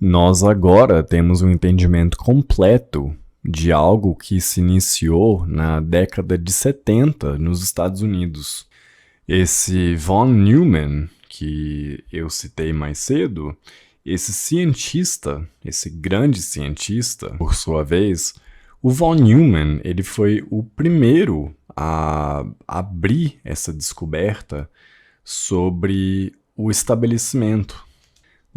Nós agora temos um entendimento completo de algo que se iniciou na década de 70 nos Estados Unidos. Esse von Neumann, que eu citei mais cedo, esse cientista, esse grande cientista, por sua vez, o von Neumann, ele foi o primeiro a abrir essa descoberta sobre o estabelecimento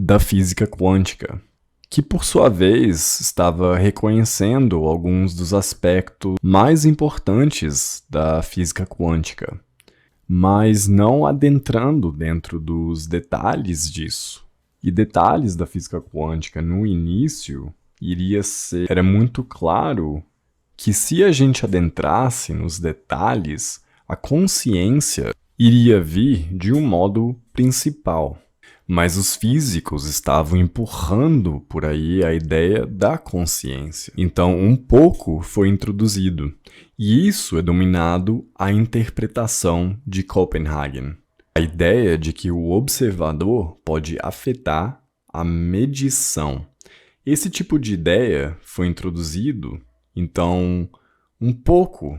da física quântica, que por sua vez estava reconhecendo alguns dos aspectos mais importantes da física quântica, mas não adentrando dentro dos detalhes disso. E detalhes da física quântica no início era muito claro que se a gente adentrasse nos detalhes, a consciência iria vir de um modo principal. Mas os físicos estavam empurrando por aí a ideia da consciência. Então, um pouco foi introduzido. E isso é dominado a interpretação de Copenhagen. A ideia de que o observador pode afetar a medição. Esse tipo de ideia foi introduzido, então, um pouco,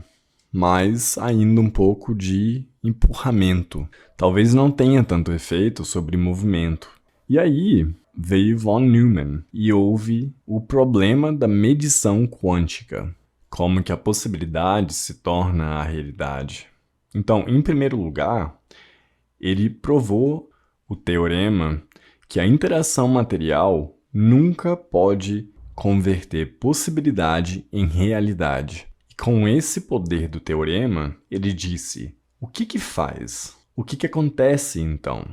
mas ainda um pouco de empurramento. Talvez não tenha tanto efeito sobre movimento. E aí veio von Neumann e houve o problema da medição quântica, como que a possibilidade se torna a realidade. Então, em primeiro lugar, ele provou o teorema que a interação material nunca pode converter possibilidade em realidade. E com esse poder do teorema, ele disse: o que faz? O que acontece, então?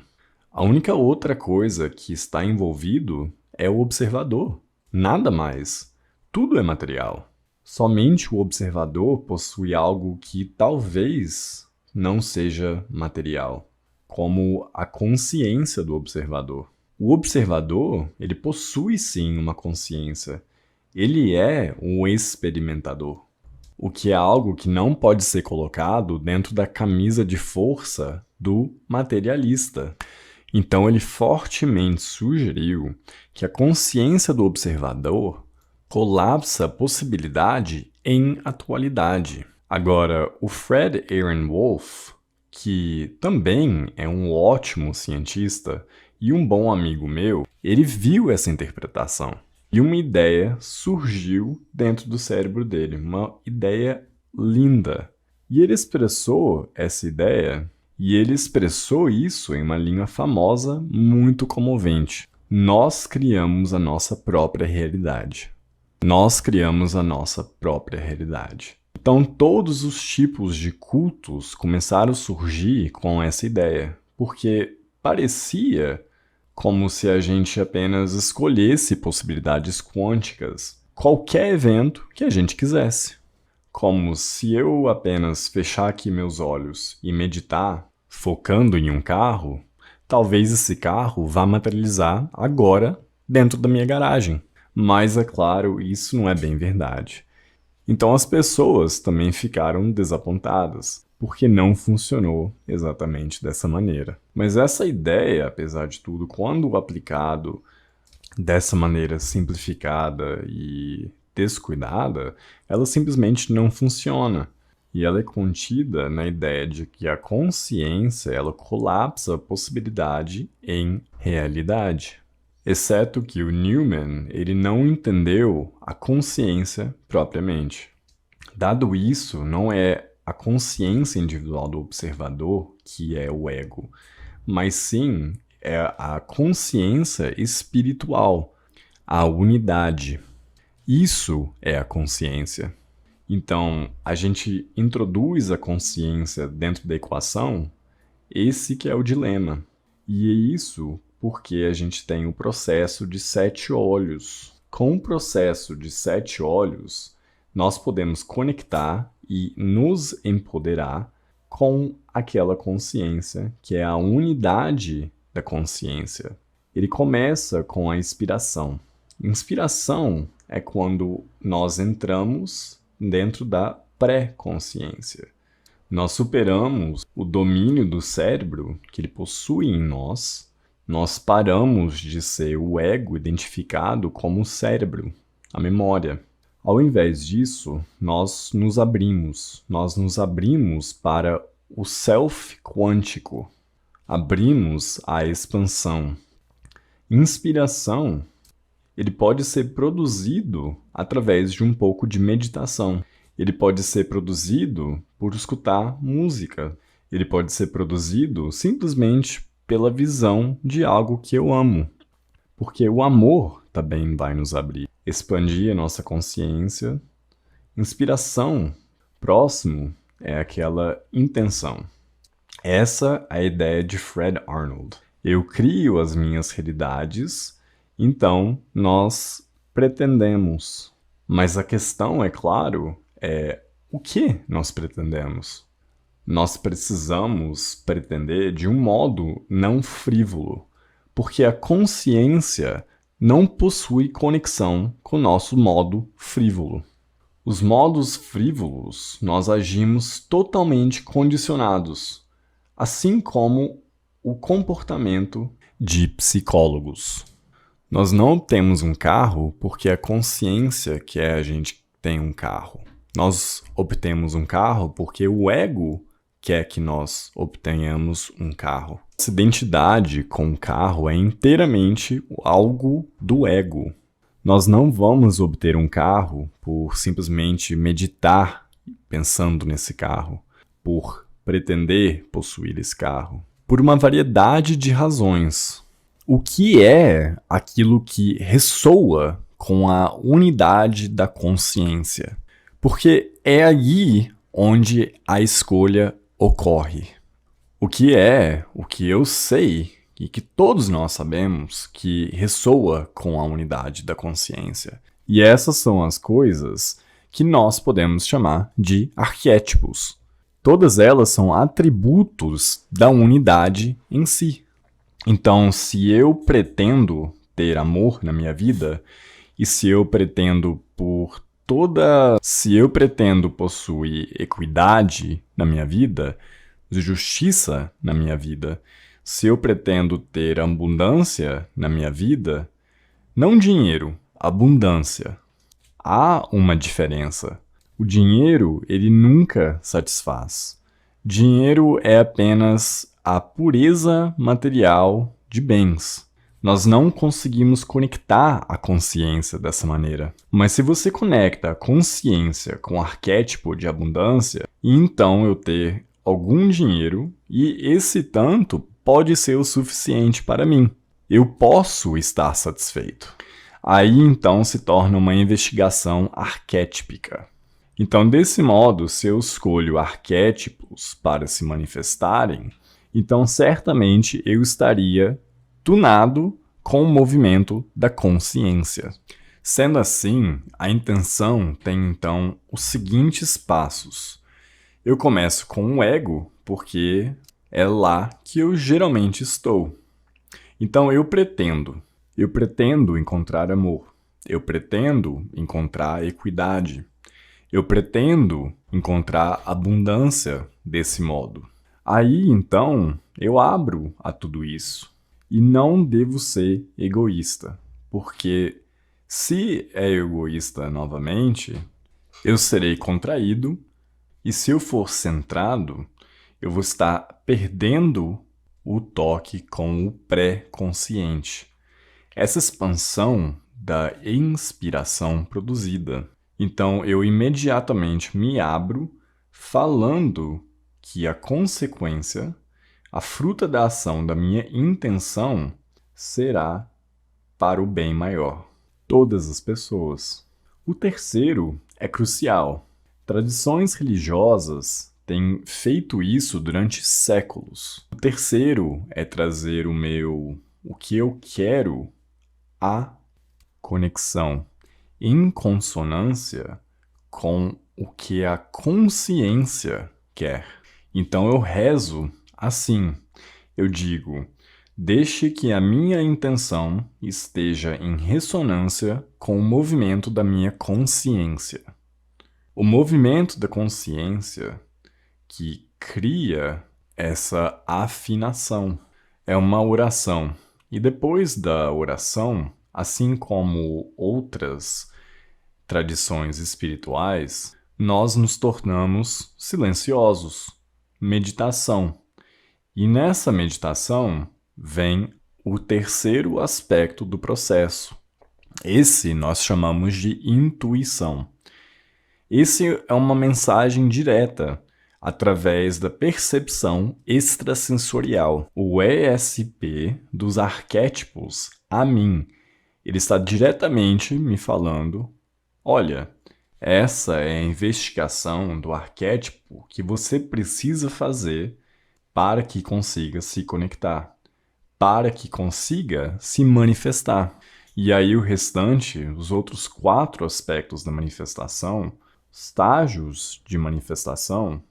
A única outra coisa que está envolvido é o observador. Nada mais. Tudo é material. Somente o observador possui algo que talvez não seja material, como a consciência do observador. O observador, ele possui sim uma consciência. Ele é um experimentador. O que é algo que não pode ser colocado dentro da camisa de força do materialista. Então ele fortemente sugeriu que a consciência do observador colapsa a possibilidade em atualidade. Agora, o Fred Aaron Wolf, que também é um ótimo cientista e um bom amigo meu, ele viu essa interpretação. E uma ideia surgiu dentro do cérebro dele, uma ideia linda. E ele expressou essa ideia, e ele expressou isso em uma linha famosa muito comovente. Nós criamos a nossa própria realidade. Nós criamos a nossa própria realidade. Então todos os tipos de cultos começaram a surgir com essa ideia, porque parecia como se a gente apenas escolhesse possibilidades quânticas, qualquer evento que a gente quisesse. Como se eu apenas fechar aqui meus olhos e meditar, focando em um carro, talvez esse carro vá materializar agora dentro da minha garagem. Mas, é claro, isso não é bem verdade. Então as pessoas também ficaram desapontadas, porque não funcionou exatamente dessa maneira. Mas essa ideia, apesar de tudo, quando aplicado dessa maneira simplificada e descuidada, ela simplesmente não funciona. E ela é contida na ideia de que a consciência, ela colapsa a possibilidade em realidade. Exceto que o Neumann, ele não entendeu a consciência propriamente. Dado isso, não é a consciência individual do observador que é o ego, mas sim é a consciência espiritual, a unidade. Isso é a consciência. Então, a gente introduz a consciência dentro da equação, esse que é o dilema. E é isso porque a gente tem o processo de 7 olhos. Com o processo de 7 olhos, nós podemos conectar e nos empoderar com aquela consciência, que é a unidade da consciência. Ele começa com a inspiração. Inspiração é quando nós entramos dentro da pré-consciência. Nós superamos o domínio do cérebro que ele possui em nós Nós paramos de ser o ego identificado como o cérebro, a memória. Ao invés disso, nós nos abrimos para o self quântico, abrimos à expansão. Inspiração, ele pode ser produzido através de um pouco de meditação. Ele pode ser produzido por escutar música. Ele pode ser produzido simplesmente pela visão de algo que eu amo. Porque o amor também vai nos abrir, expandir a nossa consciência. Inspiração, próximo, é aquela intenção. Essa é a ideia de Fred Arnold. Eu crio as minhas realidades, então nós pretendemos. Mas a questão, é claro, é o que nós pretendemos. Nós precisamos pretender de um modo não frívolo, porque a consciência não possui conexão com o nosso modo frívolo. Os modos frívolos, nós agimos totalmente condicionados, assim como o comportamento de psicólogos. Nós não temos um carro porque a consciência quer a gente tenha um carro. Nós obtemos um carro porque o ego quer que nós obtenhamos um carro. Essa identidade com o carro é inteiramente algo do ego. Nós não vamos obter um carro por simplesmente meditar pensando nesse carro, por pretender possuir esse carro, por uma variedade de razões. O que é aquilo que ressoa com a unidade da consciência? Porque é aí onde a escolha ocorre. O que eu sei e que todos nós sabemos que ressoa com a unidade da consciência. E essas são as coisas que nós podemos chamar de arquétipos. Todas elas são atributos da unidade em si. Então, se eu pretendo ter amor na minha vida, e se eu pretendo possuir equidade na minha vida, justiça na minha vida, se eu pretendo ter abundância na minha vida, não dinheiro, abundância. Há uma diferença. O dinheiro, ele nunca satisfaz. Dinheiro é apenas a pureza material de bens. Nós não conseguimos conectar a consciência dessa maneira. Mas se você conecta a consciência com o arquétipo de abundância, então eu ter algum dinheiro e esse tanto pode ser o suficiente para mim. Eu posso estar satisfeito. Aí então se torna uma investigação arquétipica. Então, desse modo, se eu escolho arquétipos para se manifestarem, então certamente eu estaria tunado com o movimento da consciência. Sendo assim, a intenção tem então os seguintes passos. Eu começo com o ego, porque é lá que eu geralmente estou. Então eu pretendo encontrar amor. Eu pretendo encontrar equidade. Eu pretendo encontrar abundância desse modo. Aí, então, eu abro a tudo isso. E não devo ser egoísta, porque se é egoísta novamente, eu serei contraído, e se eu for centrado, eu vou estar perdendo o toque com o pré-consciente. Essa expansão da inspiração produzida. Então, eu imediatamente me abro falando que a consequência, a fruta da ação da minha intenção, será para o bem maior. Todas as pessoas. O terceiro é crucial. Tradições religiosas têm feito isso durante séculos. O terceiro é trazer o que eu quero à conexão, em consonância com o que a consciência quer. Então eu rezo assim. Eu digo, deixe que a minha intenção esteja em ressonância com o movimento da minha consciência. O movimento da consciência que cria essa afinação é uma oração. E depois da oração, assim como outras tradições espirituais, nós nos tornamos silenciosos, meditação. E nessa meditação vem o terceiro aspecto do processo. Esse nós chamamos de intuição. Esse é uma mensagem direta através da percepção extrasensorial, o ESP dos arquétipos a mim. Ele está diretamente me falando: olha, essa é a investigação do arquétipo que você precisa fazer para que consiga se conectar, para que consiga se manifestar. E aí o restante, os outros 4 aspectos da manifestação, estágios de manifestação,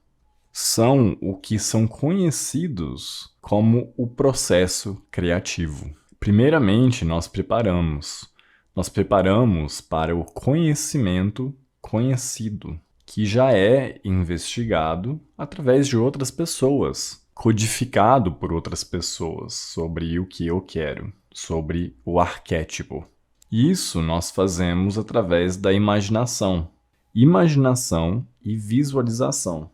são o que são conhecidos como o processo criativo. Primeiramente, nós preparamos para o conhecimento conhecido, que já é investigado através de outras pessoas, codificado por outras pessoas sobre o que eu quero, sobre o arquétipo. Isso nós fazemos através da imaginação e visualização.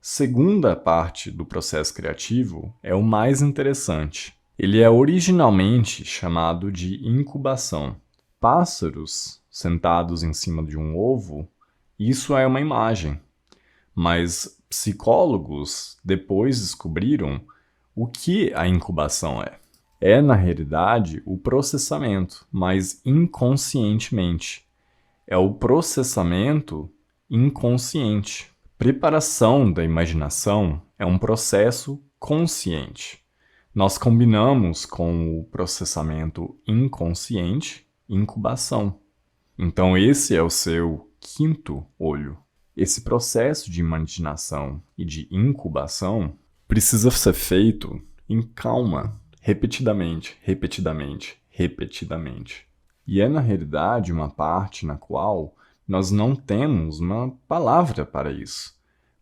Segunda parte do processo criativo é o mais interessante. Ele é originalmente chamado de incubação. Pássaros sentados em cima de um ovo, isso é uma imagem. Mas psicólogos depois descobriram o que a incubação é. É, na realidade, o processamento, mas inconscientemente. É o processamento inconsciente. Preparação da imaginação é um processo consciente. Nós combinamos com o processamento inconsciente, incubação. Então esse é o seu 5º olho. Esse processo de imaginação e de incubação precisa ser feito em calma, repetidamente. E é, na realidade, uma parte na qual nós não temos uma palavra para isso,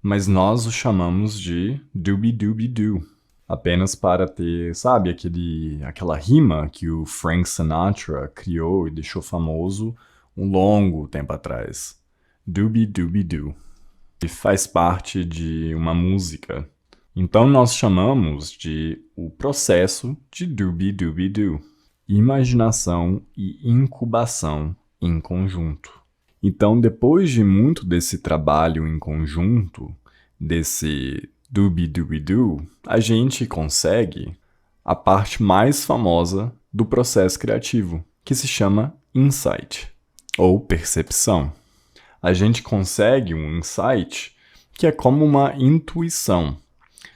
mas nós o chamamos de doobie-doobie-doo. Apenas para ter, sabe, aquela rima que o Frank Sinatra criou e deixou famoso um longo tempo atrás. Doobie-doobie-doo. E faz parte de uma música. Então nós chamamos de o processo de doobie-doobie-doo. Imaginação e incubação em conjunto. Então, depois de muito desse trabalho em conjunto, desse doobie-doobie-doo, a gente consegue a parte mais famosa do processo criativo, que se chama insight, ou percepção. A gente consegue um insight que é como uma intuição,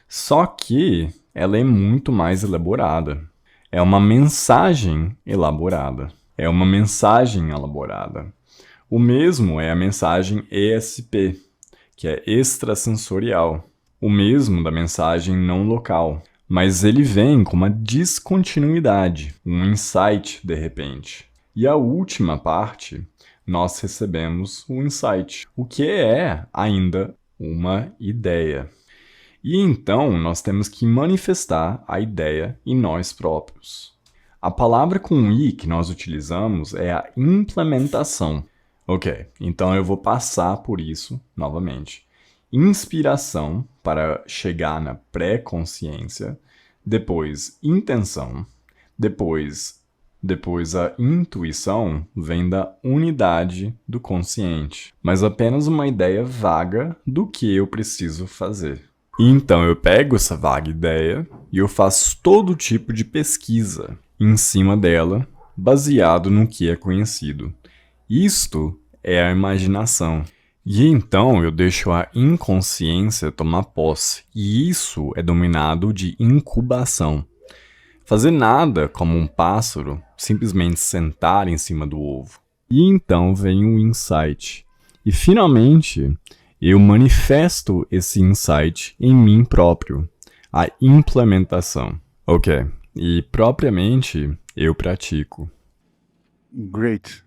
só que ela é muito mais elaborada. É uma mensagem elaborada. O mesmo é a mensagem ESP, que é extrasensorial. O mesmo da mensagem não local. Mas ele vem com uma descontinuidade, um insight de repente. E a última parte, nós recebemos o insight, o que é ainda uma ideia. E então nós temos que manifestar a ideia em nós próprios. A palavra com I que nós utilizamos é a implementação. Ok, então eu vou passar por isso novamente. Inspiração, para chegar na pré-consciência, depois intenção, depois a intuição vem da unidade do consciente, mas apenas uma ideia vaga do que eu preciso fazer. E então eu pego essa vaga ideia e eu faço todo tipo de pesquisa em cima dela, baseado no que é conhecido. Isto é a imaginação. E então eu deixo a inconsciência tomar posse, e isso é dominado de incubação. Fazer nada como um pássaro, simplesmente sentar em cima do ovo. E então vem o insight. E finalmente eu manifesto esse insight em mim próprio, a implementação. Ok, e propriamente eu pratico. Great.